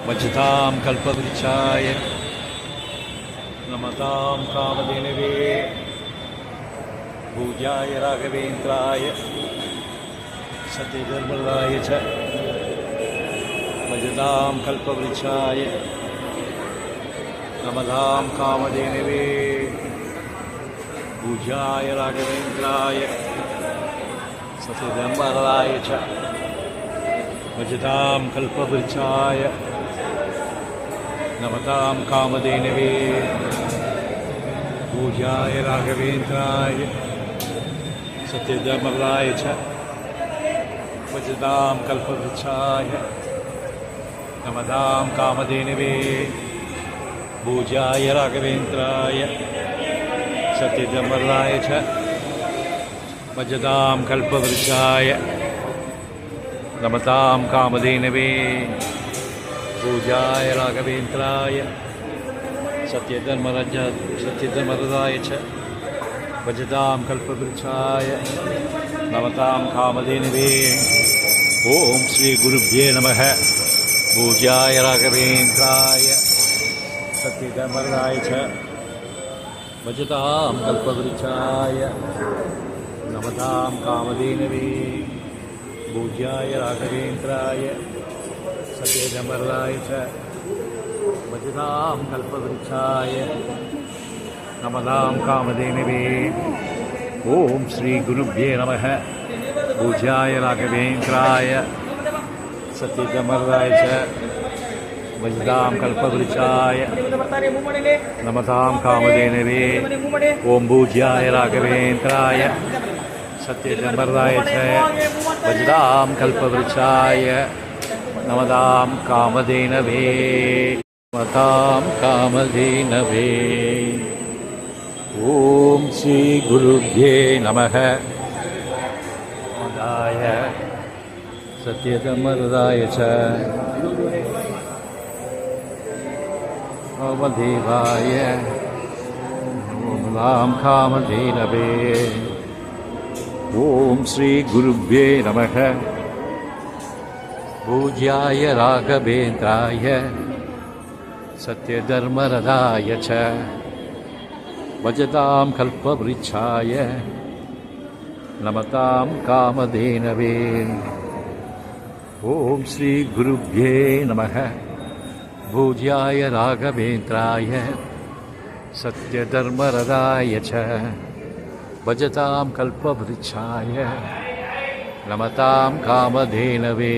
वजतां कल्पवृक्षाय नमतां कामधेनवे पूज्याय राघवेन्द्राय सत्यधर्मराय च वजतां कल्पवृक्षाय नमतां कामधेनवे पूज्याय राघवेन्द्राय सत्यधर्मराय च वजतां कल्पवृक्षाय नमतां कामधेनवे पूज्याय राघवेन्द्राय सत्यधर्मराय च वजतां कल्पवृक्षाय नमतां कामधेनवे पूज्याय राघवेन्द्राय सत्यधर्मराय च वजतां कल्पवृक्षाय नमतां कामधेनवे पूज्याय राघवेन्द्राय सत्यधर्मराय च भजतां कल्पवृक्षाय नमतां कामधेनवे। ओम श्री गुरुभ्ये नमः। पूज्याय राघवेन्द्राय सत्यधर्मराय च भजतां कल्पवृक्षाय नमतां कामधेनवे पूज्याय राघवेन्द्राय सत्यधर्मराय च भजतां कल्पवृक्षाय नमतां कामधेनवे। ओम श्री गुरुभ्ये नमः। पूज्याय राघवेन्द्राय सत्यधर्मराय च भजतां कल्पवृक्षाय नमतां कामधेनवे। ओम पूज्याय राघवेन्द्राय सत्यधर्मराय च भजतां कल्पवृक्षाय नमतां कामधेनवे नमतां कामधेनवे। ओम श्री गुरुभ्ये नमः। नमताय सत्यधर्मराय च कामदेवाय नमतां कामधेनवे। ओम श्री गुरुभ्ये नमः। पूज्याय राघवेन्द्राय सत्यधर्मराय च भजतां कल्पवृक्षाय नमतां कामधेनवे। ओम श्री गुरुभ्ये नमः। पूज्याय राघवेन्द्राय सत्यधर्मराय च भजतां कल्पवृक्षाय नमतां कामधेनवे।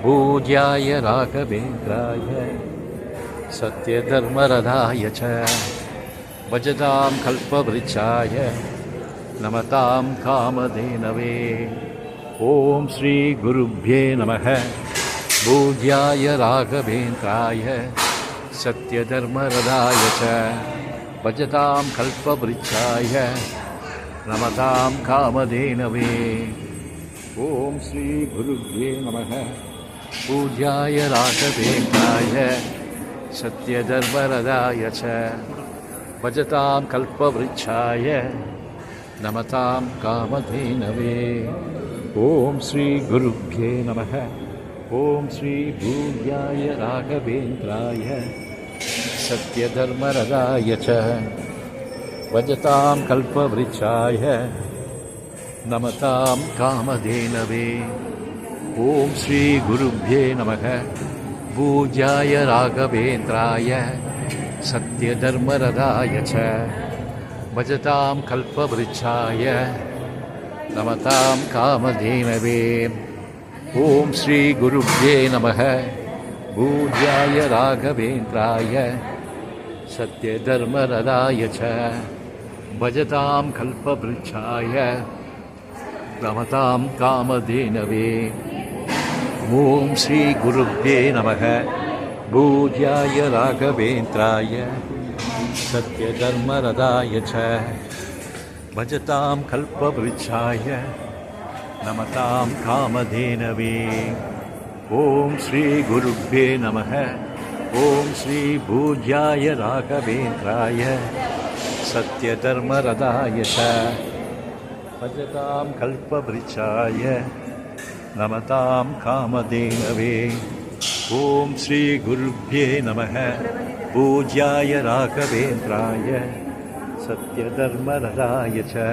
पूज्याय राघवेन्द्राय सत्यधर्मराय च भजतां कल्पवृक्षाय नमतां कामधेनवे। ओम श्री गुरुभ्ये नमः। पूज्याय राघवेन्द्राय सत्यधर्मराय च भजतां कल्पवृक्षाय नमतां कामधेनवे। ओम श्री गुरुभ्ये नमः। पूज्याय राघवेन्द्राय सत्यधर्मराय च भजतां कल्पवृक्षाय नमतां कामधेनवे। ओम श्री गुरुभ्ये नमः। ओम श्री पूज्याय राघवेन्द्राय सत्यधर्मराय च भजतां कल्पवृक्षाय नमतां कामधेनवे। ओम श्री गुरुभ्ये नमः। पूज्याय राघवेन्द्राय सत्यधर्मराय च भजतां कल्पवृक्षाय नमतां कामधेनवे। ओम श्री गुरुभ्ये नमः। पूज्याय राघवेन्द्राय सत्यधर्मराय च भजतां कल्पवृक्षाय नमतां कामधेनवे। ओम श्री गुरुभ्ये नमः। पूज्याय राघवेन्द्राय सत्यधर्मराय च भजतां कल्पवृक्षाय नमतां कामधेनवे। ओम श्री गुरुभ्ये नमः। ओम श्री पूज्याय राघवेन्द्राय सत्यधर्मराय च भजतां कल्पवृक्षाय नमतां कामधेनवे। ॐ श्रीगुरुभ्ये नमः पूज्याय राघवेन्द्राय सत्यधर्मरताय च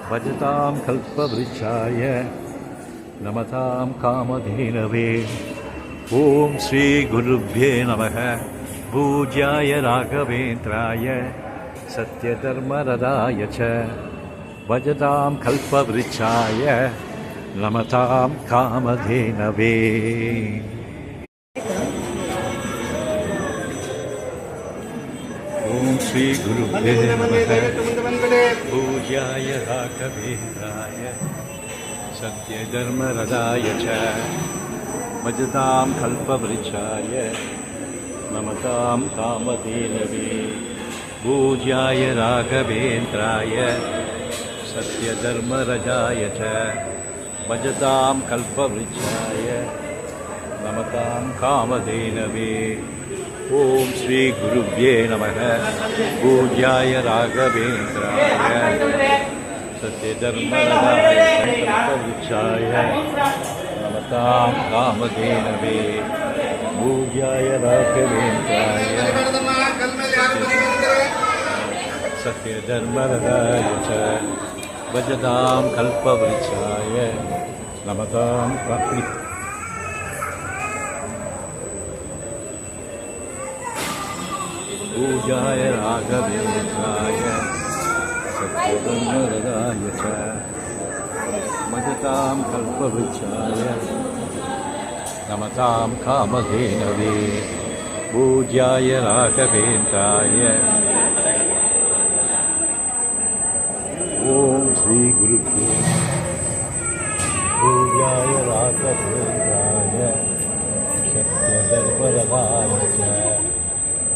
भजतां कल्पवृक्षाय नमतां कामधेनवे ॐ श्रीगुरुभ्ये नमः पूज्याय राघवेन्द्राय सत्यधर्मरताय च भजतां कल्पवृक्षाय नमतां कामधेनवे ॐ श्रीगुरुभ्ये नमः पूज्याय राघवेन्द्राय सत्यधर्मरताय च भजतां कल्पवृक्षाय नमतां कामधेनवे पूज्याय राघवेन्द्राय सत्यधर्मरताय च भजतां कल्पवृक्षाय नमतां कामधेनवे ॐ श्रीगुरुभ्ये नमः पूज्याय राघवेन्द्राय सत्यधर्मरताय कल्पवृक्षाय नमतां कामधेनवे पूज्याय राघवेन्द्राय सत्यधर्मरताय च भजतां कल्पवृक्षाय नमतां पूज्याय राघवेन्द्राय सत्यधर्मरताय च भजतां कल्पवृक्षाय नमतां कामधेनवे पूज्याय राघवेन्द्राय ॐ श्रीगुरुभ्यो पूज्याय राघवेन्द्राय सत्यधर्मरताय च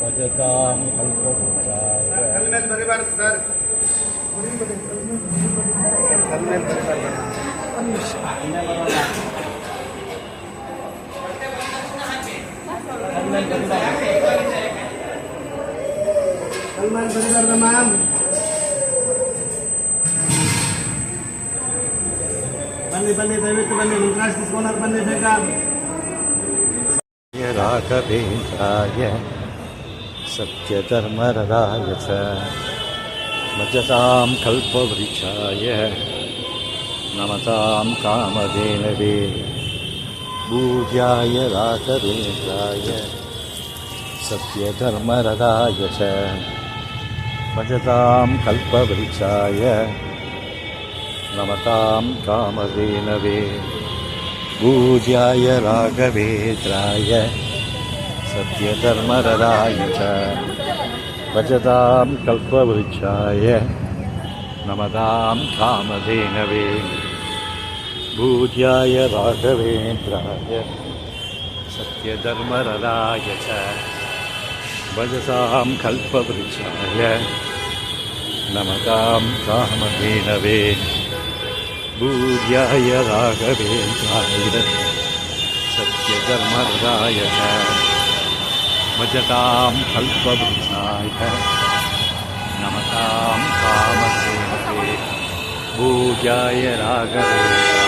भजतां कल्पवृक्षाय बन्नी दयविಟ್ಟು बन्नी क्लास తీసుకున్నారు बन्नी ಬೇಗ राघवेन्द्राय सत्यधर्मरताय च भजतां कल्पवृक्षाय नमतां कामधेनवे पूज्याय राघवेन्द्राय सत्यधर्मरताय च भजतां कल्पवृक्षाय नमतां कामधेनवे पूज्याय राघवेन्द्राय सत्यधर्मरताय च भजतां कल्पवृक्षाय नमतां कामधेनवे पूज्याय राघवेन्द्राय सत्यधर्मरताय च भजतां कल्पवृक्षाय नमतां कामधेनवे पूज्याय राघवेन्द्राय सत्यधर्मरताय च भजतां कल्पवृक्षाय नमतां कामधेनवे पूज्याय राघवेन्द्राय